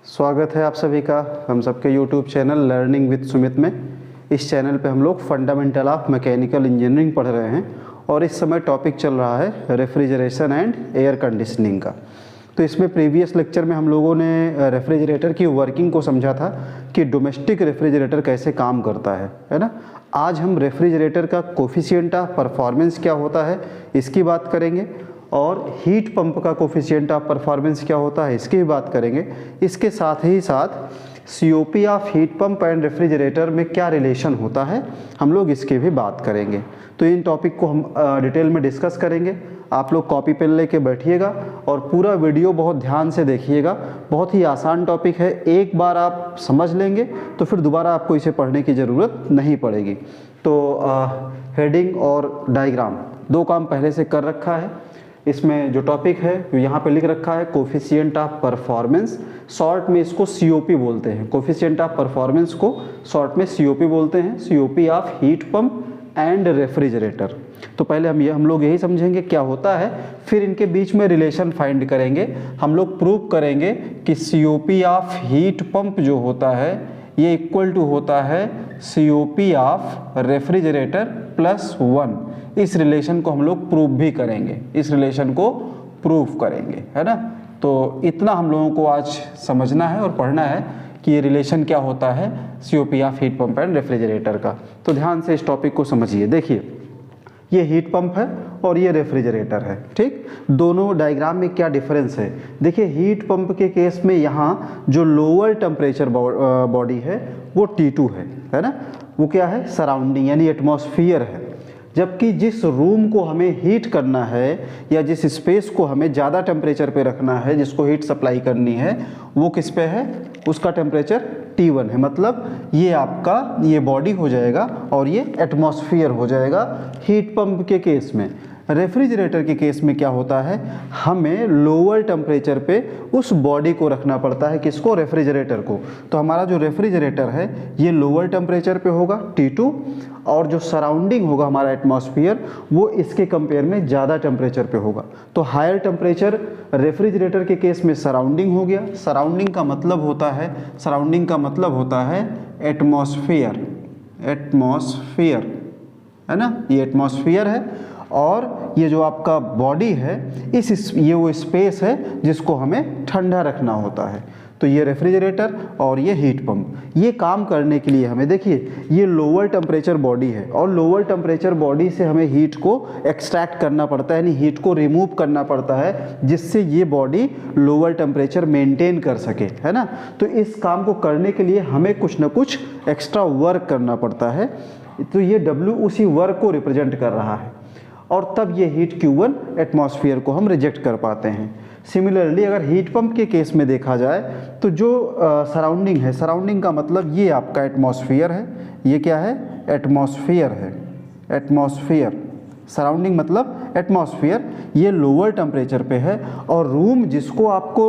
स्वागत है आप सभी का हम सबके YouTube channel learning with Sumit में। इस चैनल पे हम लोग फंडामेंटल ऑफ मैकेनिकल इंजीनियरिंग पढ़ रहे हैं और इस समय टॉपिक चल रहा है रेफ्रिजरेशन एंड एयर कंडीशनिंग का। तो इसमें प्रीवियस लेक्चर में हम लोगों ने रेफ्रिजरेटर की वर्किंग को समझा था कि डोमेस्टिक रेफ्रिजरेटर कैसे काम करता है ना। आज हम रेफ्रिजरेटर का कोफिशिएंट ऑफ परफॉर्मेंस क्या होता है इसकी बात करेंगे और हीट पंप का कोफिशिएंट ऑफ परफॉर्मेंस क्या होता है इसकी भी बात करेंगे। इसके साथ ही साथ COP of heat pump and refrigerator में क्या रिलेशन होता है हम लोग इसकी भी बात करेंगे। तो इन टॉपिक को हम डिटेल में डिस्कस करेंगे। आप लोग कॉपी पेन लेके बैठिएगा और पूरा वीडियो बहुत ध्यान से देखिएगा। बहुत ही आसान टॉपिक है, एक बार आप समझ लेंगे तो फिर दोबारा आपको इसे पढ़ने की ज़रूरत नहीं पड़ेगी। तो हेडिंग और डायग्राम दो काम पहले से कर रखा है। इसमें जो टॉपिक है यहाँ पे लिख रखा है कोफिशिएंट ऑफ परफॉर्मेंस, शॉर्ट में इसको सीओपी बोलते हैं। कोफिशिएंट ऑफ परफॉर्मेंस को शॉर्ट में सीओपी बोलते हैं, COP of heat pump and refrigerator. तो पहले हम लोग यही समझेंगे क्या होता है, फिर इनके बीच में रिलेशन फाइंड करेंगे। हम लोग प्रूव करेंगे कि सीओपी ऑफ हीट पंप जो होता है ये इक्वल टू होता है सीओपी ऑफ रेफ्रिजरेटर प्लस 1। इस रिलेशन को हम लोग प्रूव भी करेंगे, इस रिलेशन को प्रूव करेंगे, है ना। तो इतना हम लोगों को आज समझना है और पढ़ना है कि ये रिलेशन क्या होता है COP of heat pump and refrigerator का। तो ध्यान से इस टॉपिक को समझिए। देखिए ये हीट पंप है और ये रेफ्रिजरेटर है, ठीक। दोनों डायग्राम में क्या डिफरेंस है देखिए। हीट पंप के केस में यहाँ जो लोअर टेम्परेचर बॉडी है वो T2 है ना। वो क्या है, सराउंडिंग यानी एटमॉस्फेयर है। जबकि जिस रूम को हमें हीट करना है या जिस स्पेस को हमें ज़्यादा टेम्परेचर पे रखना है, जिसको हीट सप्लाई करनी है, वो किस पे है, उसका टेम्परेचर T1 है। मतलब ये आपका ये बॉडी हो जाएगा और ये एटमॉस्फेयर हो जाएगा हीट पंप के केस में। रेफ्रिजरेटर के केस में क्या होता है, हमें लोअर टेम्परेचर पे उस बॉडी को रखना पड़ता है, किसको, रेफ्रिजरेटर को। तो हमारा जो रेफ्रिजरेटर है ये लोअर टेम्परेचर पे होगा T2 और जो सराउंडिंग होगा हमारा एटमॉस्फेयर वो इसके कंपेयर में ज़्यादा टेम्परेचर पे होगा। तो हायर टेम्परेचर रेफ्रिजरेटर के केस में सराउंडिंग हो गया। सराउंडिंग का मतलब होता है एटमॉस्फेयर, एटमॉस्फेयर है ना। ये एटमॉस्फेयर है और ये जो आपका बॉडी है ये वो स्पेस है जिसको हमें ठंडा रखना होता है। तो ये रेफ्रिजरेटर और ये हीट पंप, ये काम करने के लिए हमें देखिए ये लोअर टेम्परेचर बॉडी है और लोअर टेम्परेचर बॉडी से हमें हीट को एक्सट्रैक्ट करना पड़ता है, यानी हीट को रिमूव करना पड़ता है जिससे ये बॉडी लोअर टेम्परेचर मेंटेन कर सके, है ना। तो इस काम को करने के लिए हमें कुछ ना कुछ एक्स्ट्रा वर्क करना पड़ता है। तो ये W उसी वर्क को रिप्रेजेंट कर रहा है और तब ये हीट Q1 एटमॉस्फेयर को हम रिजेक्ट कर पाते हैं। सिमिलरली अगर हीट पंप के केस में देखा जाए तो जो सराउंडिंग है, सराउंडिंग का मतलब ये आपका एटमॉस्फेयर है, ये क्या है, एटमॉस्फेयर है, एटमॉस्फेयर। सराउंडिंग मतलब एटमॉस्फेयर, ये लोअर टेम्परेचर पे है और रूम जिसको आपको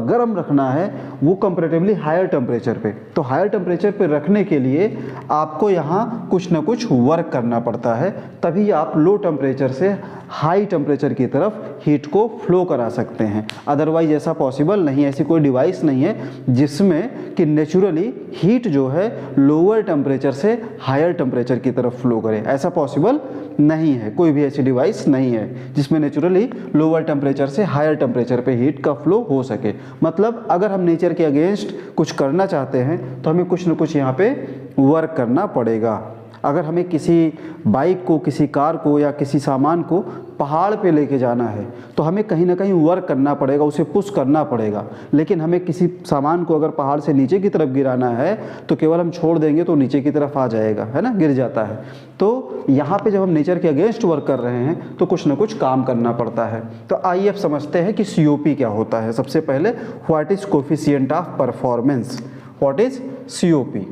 गर्म रखना है वो कंपैरेटिवली हायर टेम्परेचर पे। तो हायर टेम्परेचर पे रखने के लिए आपको यहाँ कुछ ना कुछ वर्क करना पड़ता है, तभी आप लो टेम्परेचर से हाई टेम्परेचर की तरफ हीट को फ्लो करा सकते हैं। अदरवाइज ऐसा पॉसिबल नहीं है, ऐसी कोई डिवाइस नहीं है जिसमें कि नेचुरली हीट जो है लोअर टेम्परेचर से हायर टेम्परेचर की तरफ फ्लो करे। ऐसा पॉसिबल नहीं है, कोई भी ऐसी डिवाइस नहीं है जिसमें नेचुरली लोअर टेम्परेचर से हायर टेम्परेचर पे हीट का फ्लो हो सके। मतलब अगर हम नेचर के अगेंस्ट कुछ करना चाहते हैं तो हमें कुछ ना कुछ यहाँ पे वर्क करना पड़ेगा। अगर हमें किसी बाइक को, किसी कार को या किसी सामान को पहाड़ पे लेके जाना है तो हमें कहीं ना कहीं वर्क करना पड़ेगा, उसे पुश करना पड़ेगा। लेकिन हमें किसी सामान को अगर पहाड़ से नीचे की तरफ गिराना है तो केवल हम छोड़ देंगे तो नीचे की तरफ आ जाएगा, है ना, गिर जाता है। तो यहाँ पे जब हम नेचर के अगेंस्ट वर्क कर रहे हैं तो कुछ ना कुछ काम करना पड़ता है। तो आइए अब समझते हैं कि सीओपी क्या होता है। सबसे पहले what is coefficient of performance, what is COP.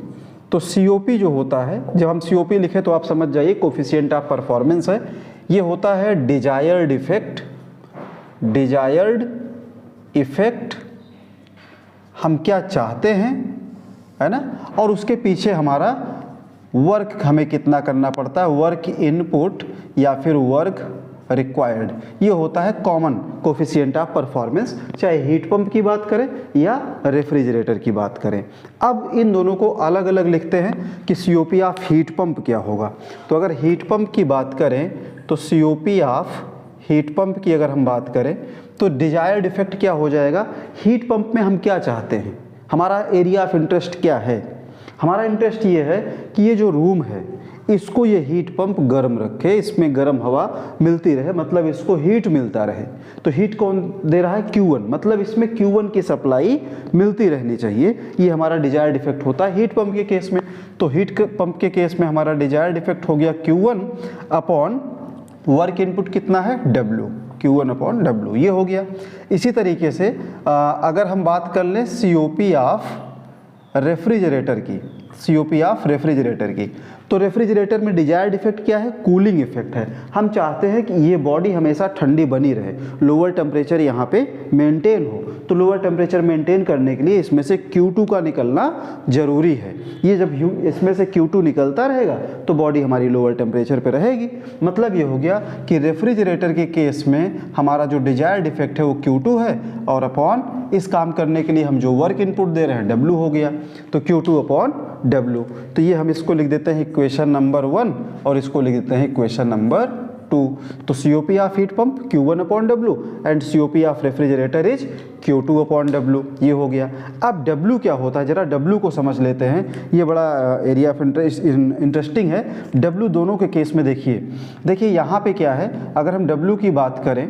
तो सीओपी जो होता है, जब हम सीओपी लिखें तो आप समझ जाइए कोफिशिएंट ऑफ परफॉर्मेंस है, ये होता है डिजायर्ड इफेक्ट, डिजायर्ड इफेक्ट हम क्या चाहते हैं, है ना, और उसके पीछे हमारा वर्क हमें कितना करना पड़ता है, वर्क इनपुट या फिर वर्क रिक्वायर्ड। ये होता है कॉमन कोफिशिएंट ऑफ परफॉर्मेंस, चाहे हीट पंप की बात करें या रेफ्रिजरेटर की बात करें। अब इन दोनों को अलग अलग लिखते हैं कि COP ऑफ हीट पंप क्या होगा। तो अगर हीट पंप की बात करें तो COP ऑफ हीट पंप की अगर हम बात करें तो डिजायर्ड इफेक्ट क्या हो जाएगा, हीट पंप में हम क्या चाहते हैं, हमारा एरिया ऑफ इंटरेस्ट क्या है। हमारा इंटरेस्ट ये है कि ये जो रूम है इसको ये हीट पंप गर्म रखे, इसमें गर्म हवा मिलती रहे, मतलब इसको हीट मिलता रहे। तो हीट कौन दे रहा है, Q1, मतलब इसमें Q1 की सप्लाई मिलती रहनी चाहिए। ये हमारा डिजायर्ड इफेक्ट होता है हीट पंप के केस में। तो हीट पंप के केस में हमारा डिजायर्ड इफेक्ट हो गया Q1 अपॉन वर्क इनपुट कितना है W, Q1 अपॉन W, ये हो गया। इसी तरीके से अगर हम बात कर लें COP ऑफ रेफ्रिजरेटर की, COP ऑफ रेफ्रिजरेटर की, तो रेफ्रिजरेटर में डिजायर्ड इफेक्ट क्या है, कूलिंग इफेक्ट है। हम चाहते हैं कि ये बॉडी हमेशा ठंडी बनी रहे, लोअर टेम्परेचर यहाँ पे मेंटेन हो। तो लोअर टेम्परेचर मेंटेन करने के लिए इसमें से Q2 का निकलना जरूरी है। ये जब इसमें से Q2 निकलता रहेगा तो बॉडी हमारी लोअर टेम्परेचर पे रहेगी। मतलब ये हो गया कि रेफ्रिजरेटर के केस में हमारा जो डिजायर्ड इफेक्ट है वो Q2 है, और अपॉन इस काम करने के लिए हम जो वर्क इनपुट दे रहे हैं W हो गया, तो Q2 अपॉन W। तो ये हम इसको लिख देते हैं इक्वेशन नंबर 1 और इसको लिख देते हैं इक्वेशन नंबर 2। तो COP of heat pump Q1 upon W and COP of refrigerator is Q2 upon W, ये हो गया। अब W क्या होता है, जरा W को समझ लेते हैं, ये बड़ा एरिया ऑफ इंटरेस्टिंग है। W दोनों के केस में देखिए यहाँ पे क्या है, अगर हम W की बात करें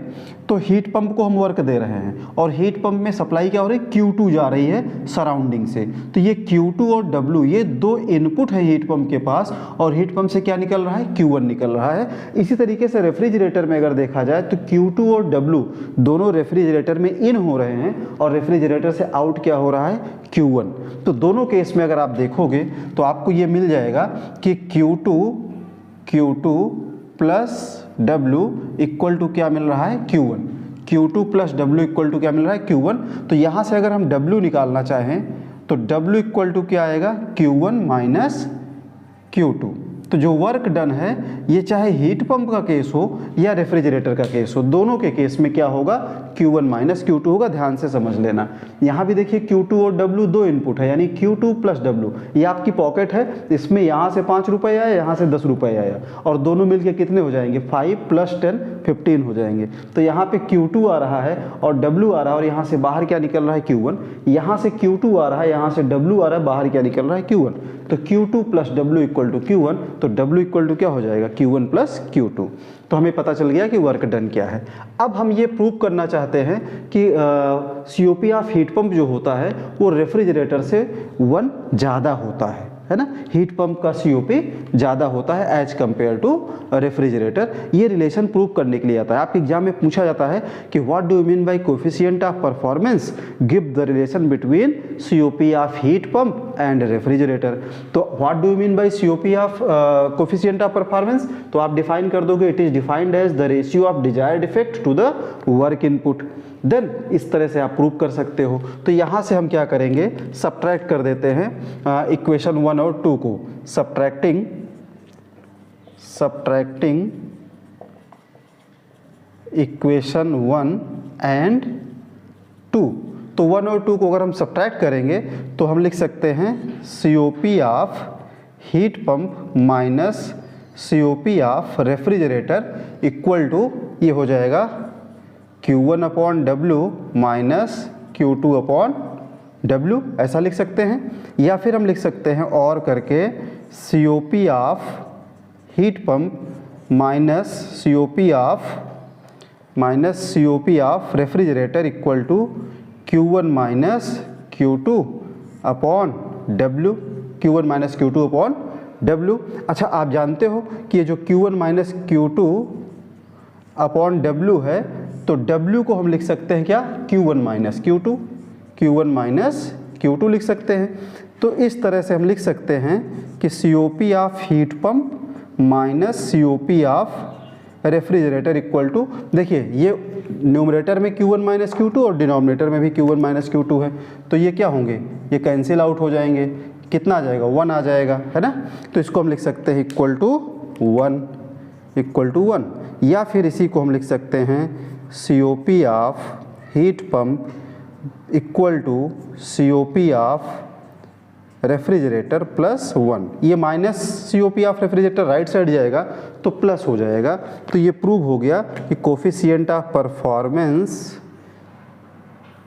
तो हीट पंप को हम वर्क दे रहे हैं और हीट पंप में सप्लाई क्या हो रही है, Q2 जा रही है सराउंडिंग से। तो ये Q2 और W ये दो इनपुट है हीट पंप के पास, और हीट पंप से क्या निकल रहा है, Q1 निकल रहा है। इसी तरीके से रेफ्रिजरेटर में अगर देखा जाए तो Q2 और W दोनों रेफ्रिजरेटर में इन हो रहे हैं और रेफ्रिजरेटर से आउट क्या हो रहा है, Q1। तो दोनों केस में अगर आप देखोगे तो आपको ये मिल जाएगा कि Q2 plus W equal to क्या मिल रहा है, Q1। Q2 plus W equal to क्या मिल रहा है, Q1। तो यहाँ से अगर हम W निकालना चाहें तो W इक्वल टू क्या आएगा, Q1 माइनस Q2। तो जो वर्क डन है ये चाहे हीट पंप का केस हो या रेफ्रिजरेटर का केस हो, दोनों के केस में क्या होगा, Q1 माइनस Q2 होगा। ध्यान से समझ लेना, यहाँ भी देखिए Q2 और W दो इनपुट है, यानी Q2 प्लस W। ये आपकी पॉकेट है, इसमें यहाँ से 5 रुपये आया, यहाँ से 10 रुपये आया, और दोनों मिलके कितने हो जाएंगे, 5 प्लस 10 15 हो जाएंगे। तो यहाँ पे Q2 आ रहा है और W आ रहा है, और यहाँ से बाहर क्या निकल रहा है, Q1। यहाँ से Q2 आ रहा है, यहाँ से W आ रहा है, बाहर क्या निकल रहा है, Q1। तो Q2 plus W equal to Q1, तो W इक्वल टू क्या हो जाएगा, Q1 प्लस Q2। तो हमें पता चल गया कि वर्क डन क्या है। अब हम ये प्रूव करना चाहते हैं कि COP ऑफ हीट पंप जो होता है वो रेफ्रिजरेटर से 1 ज़्यादा होता है ना। हीट पंप का COP ज़्यादा होता है एज कंपेयर टू रेफ्रिजरेटर। ये रिलेशन प्रूव करने के लिए आता है। आपके एग्जाम में पूछा जाता है कि what do you mean by coefficient of performance, give the relation between COP of heat pump and refrigerator. तो what do you mean by COP of coefficient of performance, तो आप डिफाइन कर दोगे, it is defined as the ratio of desired effect to the work input. Then इस तरह से आप prove कर सकते हो। तो यहाँ से हम क्या करेंगे, सब्ट्रैक्ट कर देते हैं इक्वेशन 1 और 2 को। Subtracting equation 1 and 2। तो 1 और 2 को अगर हम सब्ट्रैक्ट करेंगे तो हम लिख सकते हैं COP of heat pump minus COP of refrigerator equal to, ये हो जाएगा Q1 upon W minus Q2 upon W, ऐसा लिख सकते हैं। या फिर हम लिख सकते हैं और करके COP of heat pump minus COP of refrigerator equal to Q1 minus Q2 upon W, Q1 minus Q2 upon W। अच्छा, आप जानते हो कि ये जो Q1 minus Q2 upon W है, तो W को हम लिख सकते हैं क्या, Q1 माइनस Q2 लिख सकते हैं। तो इस तरह से हम लिख सकते हैं कि COP of heat pump minus COP of refrigerator equal to, देखिए ये न्यूमरेटर में Q1 माइनस Q2 और डिनोमिनेटर में भी Q1 माइनस Q2 है, तो ये क्या होंगे, ये कैंसिल आउट हो जाएंगे। कितना आ जाएगा, 1 आ जाएगा, है ना। तो इसको हम लिख सकते हैं इक्वल टू 1। या फिर इसी को हम लिख सकते हैं COP of heat pump equal to COP of refrigerator plus 1। ये minus COP of refrigerator right side जाएगा तो प्लस हो जाएगा। तो ये प्रूव हो गया कि coefficient of performance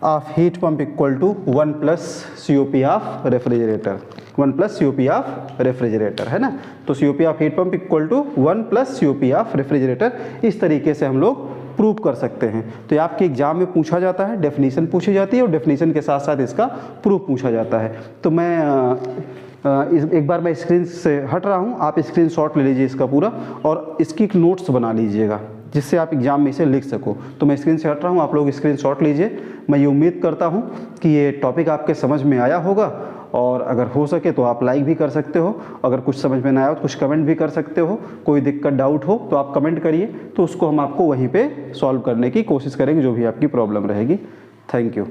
of heat pump equal to 1 plus COP of refrigerator, 1 plus COP of refrigerator, है ना। तो COP of heat pump equal to 1 plus COP of refrigerator, इस तरीके से हम लोग प्रूव कर सकते हैं। तो ये आपके एग्जाम में पूछा जाता है, डेफिनेशन पूछी जाती है और डेफिनेशन के साथ साथ इसका प्रूफ पूछा जाता है। तो मैं एक बार मैं स्क्रीन से हट रहा हूँ, आप स्क्रीनशॉट ले लीजिए इसका पूरा और इसकी नोट्स बना लीजिएगा जिससे आप एग्जाम में इसे लिख सको। तो मैं स्क्रीन से हट रहा हूँ, आप लोग स्क्रीनशॉट लीजिए। मैं ये उम्मीद करता हूँ कि ये टॉपिक आपके समझ में आया होगा और अगर हो सके तो आप लाइक भी कर सकते हो। अगर कुछ समझ में ना आया हो तो कुछ कमेंट भी कर सकते हो। कोई दिक्कत डाउट हो तो आप कमेंट करिए, तो उसको हम आपको वहीं पे सॉल्व करने की कोशिश करेंगे जो भी आपकी प्रॉब्लम रहेगी। Thank you.